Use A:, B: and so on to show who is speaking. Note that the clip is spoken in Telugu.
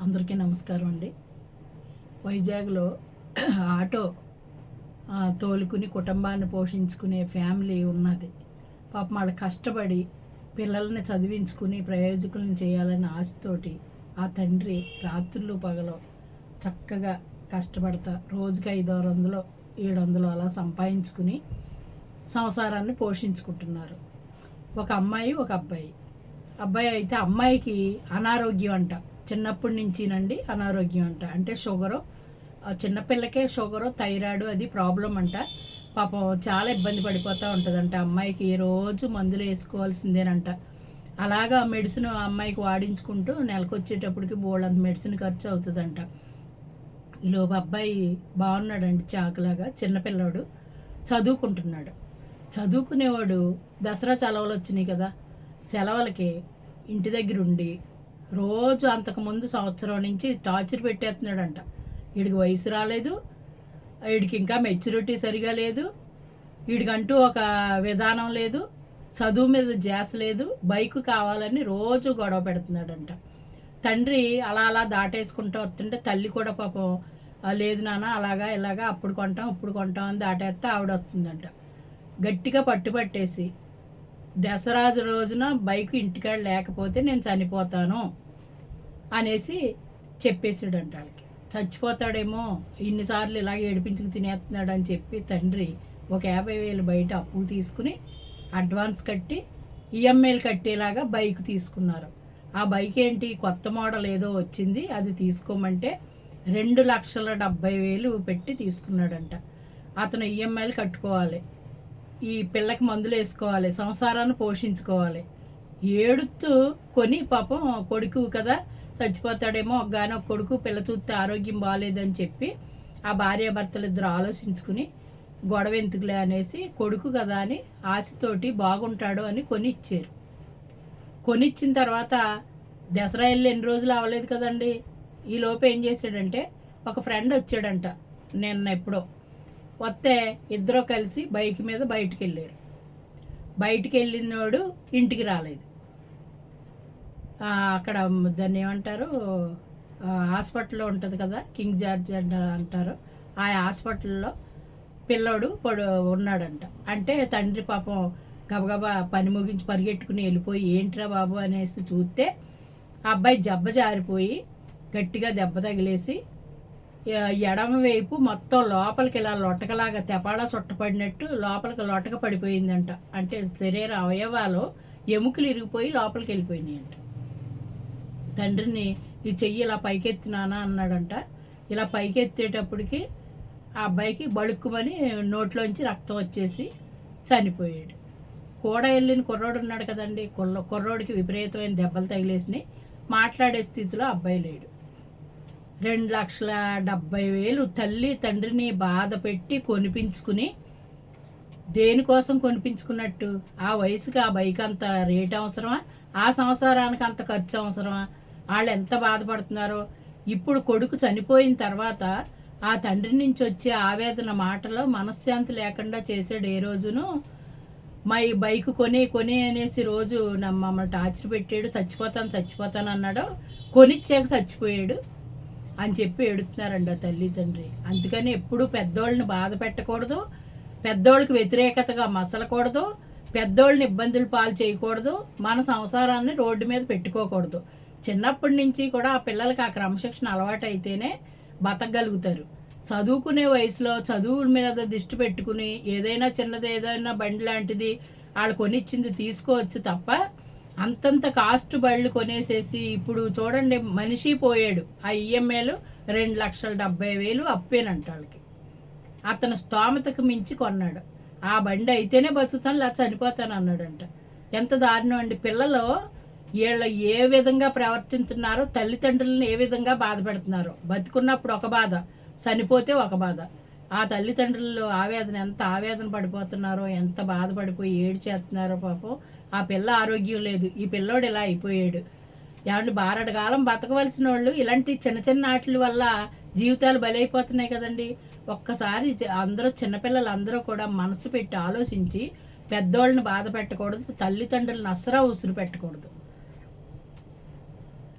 A: అందరికీ నమస్కారం అండి. వైజాగ్‌లో ఆటో తోలుకుని కుటుంబాన్ని పోషించుకునే ఫ్యామిలీ ఉన్నది. పాపం వాళ్ళు కష్టపడి పిల్లల్ని చదివించుకుని ప్రయోజకులను చేయాలనే ఆశతోటి ఆ తండ్రి రాత్రులు పగలు చక్కగా కష్టపడతా రోజుకి 500, 700 అలా సంపాదించుకుని సంసారాన్ని పోషించుకుంటున్నారు. ఒక అమ్మాయి, ఒక అబ్బాయి. అబ్బాయి అయితే అమ్మాయికి అనారోగ్యం అంట. చిన్నప్పటి నుంచినండి అనారోగ్యం అంట. అంటే షుగరు, చిన్నపిల్లకే షుగరు, థైరాయిడ్ అది ప్రాబ్లం అంట. పాపం చాలా ఇబ్బంది పడిపోతూ ఉంటుందంట. అమ్మాయికి రోజు మందులు వేసుకోవాల్సిందేనంట. అలాగా మెడిసిన్ అమ్మాయికి వాడించుకుంటూ నెలకు వచ్చేటప్పటికి బోల్డంత మెడిసిన్ ఖర్చు అవుతుందంట. ఈలోపు అబ్బాయి బాగున్నాడండి, చాకులాగా చిన్నపిల్లాడు చదువుకుంటున్నాడు. చదువుకునేవాడు దసరా సెలవులు వచ్చినాయి కదా, సెలవులకి ఇంటి దగ్గర ఉండి రోజు అంతకుముందు సంవత్సరం నుంచి టార్చర్ పెట్టేస్తున్నాడంట. వీడికి వయసు రాలేదు, వీడికి ఇంకా మెచ్యూరిటీ సరిగా లేదు, వీడికంటూ ఒక విధానం లేదు, చదువు మీద ధ్యాస లేదు, బైక్ కావాలని రోజు గొడవ పెడుతున్నాడంట. తండ్రి అలా అలా దాటేసుకుంటూ వస్తుంటే తల్లి కూడా పాపం లేదు నాన్న అలాగా ఇలాగా అప్పుడు కొంటాం ఇప్పుడు కొంటాం అని దాటేస్తే ఆవిడ వస్తుందంట. గట్టిగా పట్టుపట్టేసి దసరా రోజున బైక్ ఇంటికాడ లేకపోతే నేను చనిపోతాను అనేసి చెప్పేసాడంట. వాళ్ళకి చచ్చిపోతాడేమో ఇన్నిసార్లు ఇలాగ ఏడిపించుకు తినేస్తున్నాడు అని చెప్పి తండ్రి ఒక 50,000 బయట అప్పు తీసుకుని అడ్వాన్స్ కట్టి ఈఎంఐలు కట్టేలాగా బైక్ తీసుకున్నారు. ఆ బైక్ ఏంటి కొత్త మోడల్ ఏదో వచ్చింది, అది తీసుకోమంటే 2,70,000 పెట్టి తీసుకున్నాడంట. అతను ఈఎంఐలు కట్టుకోవాలి, ఈ పిల్లకి మందులు వేసుకోవాలి, సంసారాన్ని పోషించుకోవాలి. ఏడుతూ కొని పాపం కొడుకు కదా చచ్చిపోతాడేమో, ఒక్కగానో కొడుకు, పిల్ల చూస్తే ఆరోగ్యం బాగాలేదని చెప్పి ఆ భార్యాభర్తలు ఇద్దరు ఆలోచించుకుని గొడవ ఎందుకులే అనేసి కొడుకు కదా అని ఆశతోటి బాగుంటాడు అని కొనిచ్చారు. కొనిచ్చిన తర్వాత దసరా వెళ్ళి ఎన్ని రోజులు అవ్వలేదు కదండి. ఈ లోపు ఏం చేశాడంటే ఒక ఫ్రెండ్ వచ్చాడంట నిన్న ఎప్పుడో. వస్తే ఇద్దరు కలిసి బైక్ మీద బయటికి వెళ్ళారు. బయటికి వెళ్ళినోడు ఇంటికి రాలేదు. అక్కడ దాన్ని ఏమంటారు, హాస్పిటల్లో ఉంటుంది కదా కింగ్ జార్జ్ అంటారు, ఆ హాస్పిటల్లో పిల్లోడు ఉన్నాడంట. అంటే తండ్రి పాపం గబగబా పని ముగించి పరిగెట్టుకుని వెళ్ళిపోయి ఏంట్రా బాబు అనేసి చూస్తే ఆ అబ్బాయి జబ్బ జారిపోయి గట్టిగా దెబ్బ తగిలేసి ఎడమ వైపు మొత్తం లోపలికి ఇలా లొటకలాగా తెపాడా చుట్టపడినట్టు లోపలికి లొటక పడిపోయిందంట. అంటే శరీర అవయవాలు ఎముకలు ఇరిగిపోయి లోపలికి వెళ్ళిపోయినాయి అంట. తండ్రిని ఈ చెయ్యి ఇలా పైకెత్తినానా అన్నాడంట. ఇలా పైకెత్తేటప్పటికి ఆ అబ్బాయికి బడుక్కుమని నోట్లోంచి రక్తం వచ్చేసి చనిపోయాడు. కూడా వెళ్ళిన కుర్రోడు ఉన్నాడు కదండి, కుర్రోడికి విపరీతమైన దెబ్బలు తగిలేసినాయి. మాట్లాడే స్థితిలో అబ్బాయి లేడు. 2,70,000 తల్లి తండ్రిని బాధ పెట్టి కొనిపించుకుని, దేనికోసం కొనిపించుకున్నట్టు? ఆ వయసుకి ఆ బైక్ అంత రేట్ అవసరమా? ఆ సంవత్సరానికి అంత ఖర్చు అవసరమా? వాళ్ళు ఎంత బాధపడుతున్నారో. ఇప్పుడు కొడుకు చనిపోయిన తర్వాత ఆ తండ్రి నుంచి వచ్చే ఆవేదన మాటలో మనశ్శాంతి లేకుండా చేసాడు. ఏ రోజును మై బైక్ కొని అనేసి రోజు మమ్మల్ని టార్చర్ పెట్టాడు, చచ్చిపోతాను అన్నాడు, కొనిచ్చాక చచ్చిపోయాడు అని చెప్పి ఏడుతున్నారండి ఆ తల్లి తండ్రి. అందుకని ఎప్పుడు పెద్దోళ్ళని బాధ పెట్టకూడదు, పెద్దోళ్ళకి వ్యతిరేకతగా మసలకూడదు, పెద్దోళ్ళని ఇబ్బందులు పాలు చేయకూడదు, మన సంసారాన్ని రోడ్డు మీద పెట్టుకోకూడదు. చిన్నప్పటి నుంచి కూడా ఆ పిల్లలకి ఆ క్రమశిక్షణ అలవాటు అయితేనే బతకగలుగుతారు. చదువుకునే వయసులో చదువుల మీద దృష్టి పెట్టుకుని ఏదైనా చిన్నది ఏదైనా బండి లాంటిది వాళ్ళు కొనిచ్చింది తీసుకోవచ్చు తప్ప అంతంత కాస్ట్ బళ్ళు కొనేసేసి ఇప్పుడు చూడండి మనిషి పోయాడు. ఆ ఈఎంఐలు 2,70,000 అప్పేనంట వాళ్ళకి. అతను స్తోమతకు మించి కొన్నాడు. ఆ బండి అయితేనే బతుకుతాను లేదా చనిపోతాను అన్నాడంట. ఎంత దారుణం అండి. పిల్లలు వీళ్ళు ఏ విధంగా ప్రవర్తిస్తున్నారో, తల్లిదండ్రులను ఏ విధంగా బాధ పెడుతున్నారో. బతుకున్నప్పుడు ఒక బాధ, చనిపోతే ఒక బాధ. ఆ తల్లిదండ్రులు ఎంత ఆవేదన పడిపోతున్నారో, ఎంత బాధపడిపోయి ఏడ్చేస్తున్నారో పాపం. ఆ పిల్ల ఆరోగ్యం లేదు, ఈ పిల్లోడు ఇలా అయిపోయాడు. ఏమంటే బారడకాలం బతకవలసిన వాళ్ళు ఇలాంటి చిన్న చిన్న ఆటల వల్ల జీవితాలు బలైపోతున్నాయి కదండి. ఒక్కసారి అందరూ చిన్నపిల్లలు అందరూ కూడా మనసు పెట్టి ఆలోచించి పెద్దోళ్ళని బాధ పెట్టకూడదు, తల్లిదండ్రులను అస్సలు ఉసురు పెట్టకూడదు.